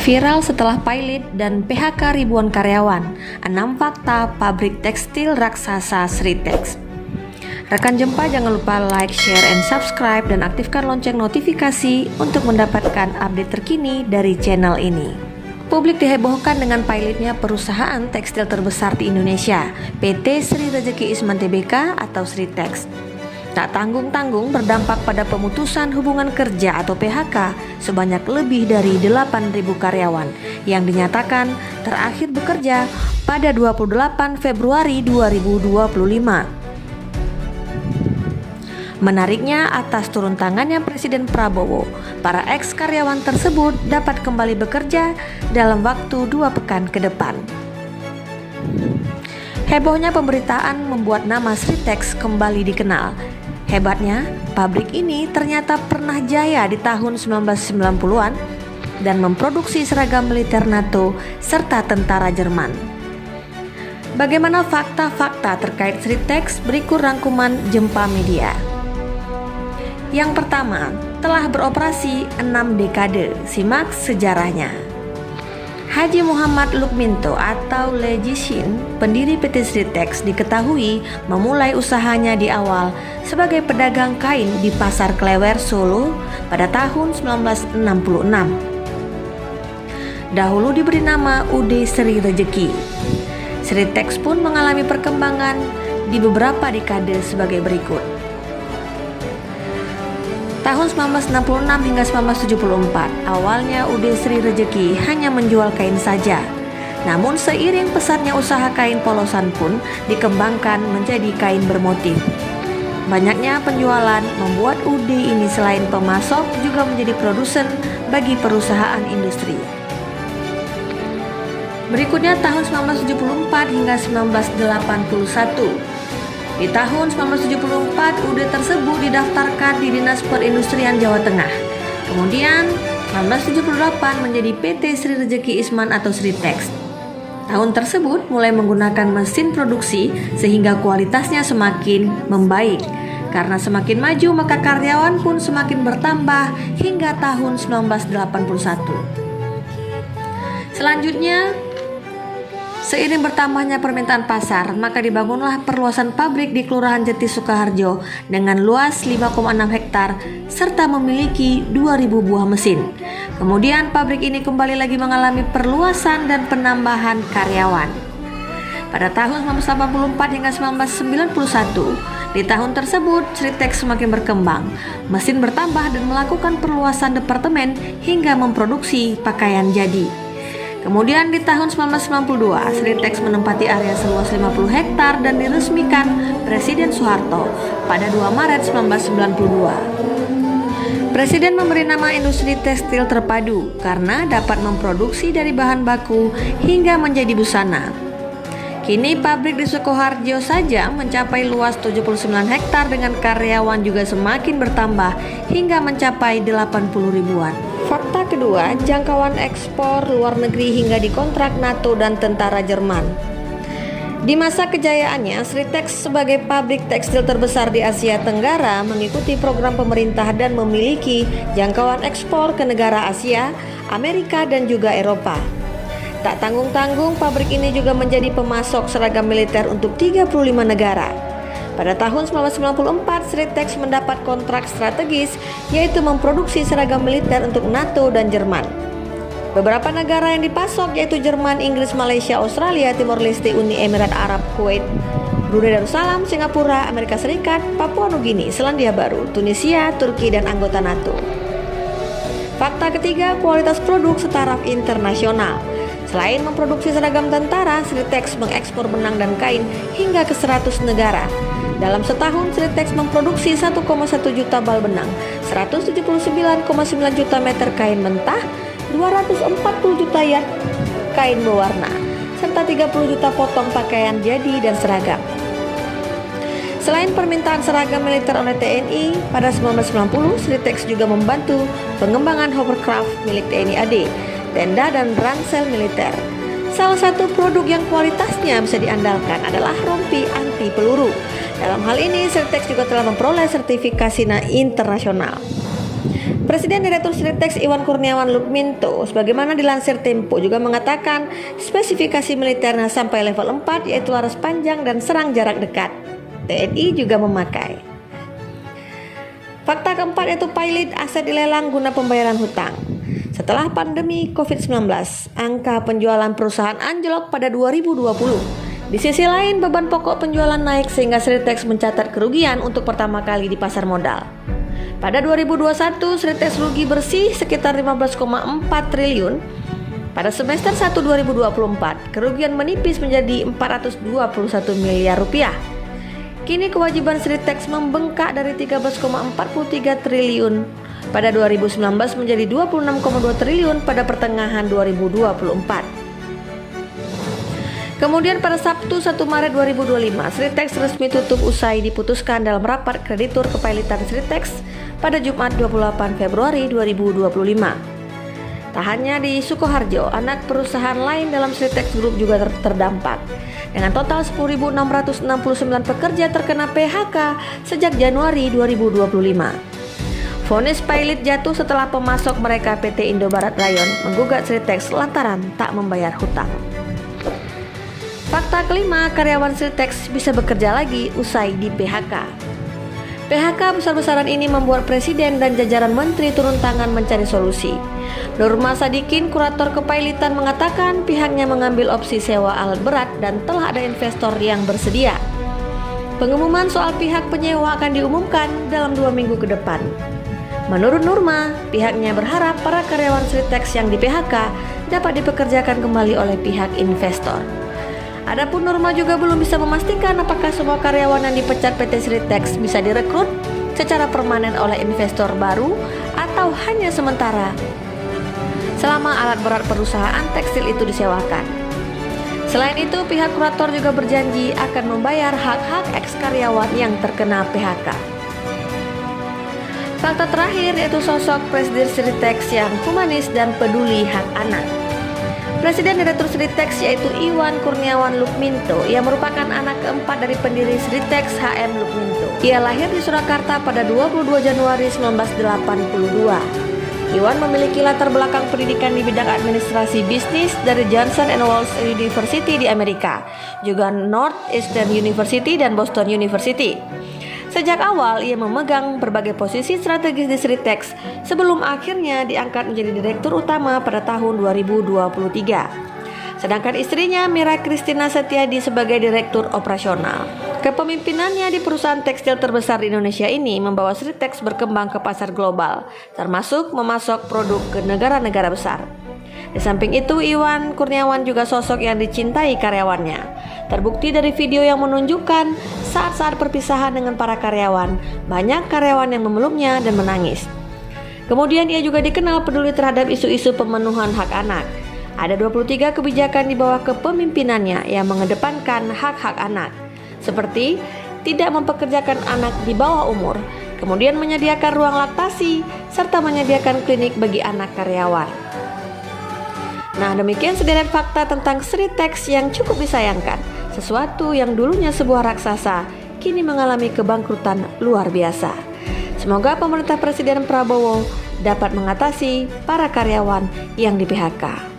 Viral setelah pilot dan PHK ribuan karyawan, 6 fakta pabrik tekstil raksasa Sritex. Rekan Jempa jangan lupa like, share, and subscribe dan aktifkan lonceng notifikasi untuk mendapatkan update terkini dari channel ini. Publik dihebohkan dengan pilotnya perusahaan tekstil terbesar di Indonesia, PT Sri Rejeki Isman Tbk atau Sritex. Tak tanggung-tanggung berdampak pada pemutusan hubungan kerja atau PHK sebanyak lebih dari 8.000 karyawan yang dinyatakan terakhir bekerja pada 28 Februari 2025. Menariknya, atas turun tangannya Presiden Prabowo, para ex-karyawan tersebut dapat kembali bekerja dalam waktu 2 pekan ke depan. Hebohnya pemberitaan membuat nama Sritex kembali dikenal. Hebatnya, pabrik ini ternyata pernah jaya di tahun 1990-an dan memproduksi seragam militer NATO serta tentara Jerman. Bagaimana fakta-fakta terkait Sritex? Berikut rangkuman Jempa Media. Yang pertama, telah beroperasi 6 dekade. Simak sejarahnya. Haji Muhammad Lukminto atau Legishin, pendiri PT Sritex, diketahui memulai usahanya di awal sebagai pedagang kain di Pasar Klewer, Solo pada tahun 1966. Dahulu diberi nama UD Sri Rejeki. Sritex pun mengalami perkembangan di beberapa dekade sebagai berikut. Tahun 1966 hingga 1974, awalnya UD Sri Rejeki hanya menjual kain saja. Namun seiring pesatnya usaha kain polosan pun dikembangkan menjadi kain bermotif. Banyaknya penjualan membuat UD ini selain pemasok juga menjadi produsen bagi perusahaan industri. Berikutnya tahun 1974 hingga 1981. Di tahun 1974, UD tersebut didaftarkan di Dinas Perindustrian Jawa Tengah. Kemudian, 1978 menjadi PT Sri Rejeki Isman atau Sritex. Tahun tersebut mulai menggunakan mesin produksi sehingga kualitasnya semakin membaik. Karena semakin maju, maka karyawan pun semakin bertambah hingga tahun 1981. Selanjutnya, seiring bertambahnya permintaan pasar, maka dibangunlah perluasan pabrik di Kelurahan Jati Sukaharjo dengan luas 5,6 hektar serta memiliki 2.000 buah mesin. Kemudian pabrik ini kembali lagi mengalami perluasan dan penambahan karyawan. Pada tahun 1984 hingga 1991, di tahun tersebut Sritex semakin berkembang. Mesin bertambah dan melakukan perluasan departemen hingga memproduksi pakaian jadi. Kemudian di tahun 1992, Sritex menempati area seluas 50 hektar dan diresmikan Presiden Soeharto pada 2 Maret 1992. Presiden memberi nama industri tekstil terpadu karena dapat memproduksi dari bahan baku hingga menjadi busana. Kini pabrik di Sukoharjo saja mencapai luas 79 hektar dengan karyawan juga semakin bertambah hingga mencapai 80 ribuan. Fakta kedua, jangkauan ekspor luar negeri hingga dikontrak NATO dan tentara Jerman. Di masa kejayaannya, Sritex sebagai pabrik tekstil terbesar di Asia Tenggara mengikuti program pemerintah dan memiliki jangkauan ekspor ke negara Asia, Amerika, dan juga Eropa. Tak tanggung-tanggung, pabrik ini juga menjadi pemasok seragam militer untuk 35 negara. Pada tahun 1994, Sritex mendapat kontrak strategis, yaitu memproduksi seragam militer untuk NATO dan Jerman. Beberapa negara yang dipasok yaitu Jerman, Inggris, Malaysia, Australia, Timor Leste, Uni Emirat Arab, Kuwait, Brunei Darussalam, Singapura, Amerika Serikat, Papua Nugini, Selandia Baru, Tunisia, Turki, dan anggota NATO. Fakta ketiga, kualitas produk setaraf internasional. Selain memproduksi seragam tentara, Sritex mengekspor benang dan kain hingga ke 100 negara. Dalam setahun, Sritex memproduksi 1,1 juta bal benang, 179,9 juta meter kain mentah, 240 juta yard kain berwarna, serta 30 juta potong pakaian jadi dan seragam. Selain permintaan seragam militer oleh TNI, pada 1990, Sritex juga membantu pengembangan hovercraft milik TNI AD, tenda dan ransel militer. Salah satu produk yang kualitasnya bisa diandalkan adalah rompi anti peluru. Dalam hal ini, Sritex juga telah memperoleh sertifikasi internasional. Presiden Direktur Sritex Iwan Kurniawan Lukminto, sebagaimana dilansir Tempo, juga mengatakan spesifikasi militernya sampai level 4, yaitu laras panjang dan serang jarak dekat. TNI juga memakai. Fakta keempat yaitu pilot aset dilelang guna pembayaran hutang. Setelah pandemi COVID-19, angka penjualan perusahaan anjlok pada 2020. Di sisi lain, beban pokok penjualan naik sehingga Sritex mencatat kerugian untuk pertama kali di pasar modal. Pada 2021, Sritex rugi bersih sekitar 15,4 triliun. Pada semester 1 2024, kerugian menipis menjadi 421 miliar rupiah. Kini kewajiban Sritex membengkak dari 13,43 triliun pada 2019 menjadi 26,2 triliun pada pertengahan 2024. Kemudian pada Sabtu 1 Maret 2025, Sritex resmi tutup usai diputuskan dalam rapat kreditur kepailitan Sritex pada Jumat 28 Februari 2025. Tak hanya di Sukoharjo, anak perusahaan lain dalam Sritex Group juga terdampak. Dengan total 10.669 pekerja terkena PHK sejak Januari 2025. Vonis pilot jatuh setelah pemasok mereka PT Indobarat Rayon menggugat Sritex lantaran tak membayar hutang. Fakta kelima, karyawan Sritex bisa bekerja lagi usai di PHK. PHK besar-besaran ini membuat Presiden dan jajaran Menteri turun tangan mencari solusi. Nurma Sadikin, kurator kepailitan, mengatakan pihaknya mengambil opsi sewa alat berat dan telah ada investor yang bersedia. Pengumuman soal pihak penyewa akan diumumkan dalam 2 minggu ke depan. Menurut Nurma, pihaknya berharap para karyawan Sritex yang di PHK dapat dipekerjakan kembali oleh pihak investor. Adapun Nurma juga belum bisa memastikan apakah semua karyawan yang dipecat PT Sritex bisa direkrut secara permanen oleh investor baru atau hanya sementara selama alat berat perusahaan tekstil itu disewakan. Selain itu, pihak kurator juga berjanji akan membayar hak-hak eks-karyawan yang terkena PHK. Fakta terakhir yaitu sosok Presiden Sritex yang humanis dan peduli hak anak. Presiden Direktur Sritex yaitu Iwan Kurniawan Lukminto. Ia merupakan anak keempat dari pendiri Sritex HM Lukminto. Ia lahir di Surakarta pada 22 Januari 1982. Iwan memiliki latar belakang pendidikan di bidang administrasi bisnis dari Johnson & Wales University di Amerika, juga Northeastern University dan Boston University. Sejak awal ia memegang berbagai posisi strategis di Sritex sebelum akhirnya diangkat menjadi direktur utama pada tahun 2023. Sedangkan istrinya Mira Kristina Setiadi sebagai direktur operasional. Kepemimpinannya di perusahaan tekstil terbesar di Indonesia ini membawa Sritex berkembang ke pasar global, termasuk memasok produk ke negara-negara besar. Di samping itu, Iwan Kurniawan juga sosok yang dicintai karyawannya. Terbukti dari video yang menunjukkan saat-saat perpisahan dengan para karyawan, banyak karyawan yang memeluknya dan menangis. Kemudian ia juga dikenal peduli terhadap isu-isu pemenuhan hak anak. Ada 23 kebijakan di bawah kepemimpinannya yang mengedepankan hak-hak anak, seperti tidak mempekerjakan anak di bawah umur, kemudian menyediakan ruang laktasi, serta menyediakan klinik bagi anak karyawan. Nah, demikian sederet fakta tentang Sritex yang cukup disayangkan. Sesuatu yang dulunya sebuah raksasa, kini mengalami kebangkrutan luar biasa. Semoga pemerintah Presiden Prabowo dapat mengatasi para karyawan yang di PHK.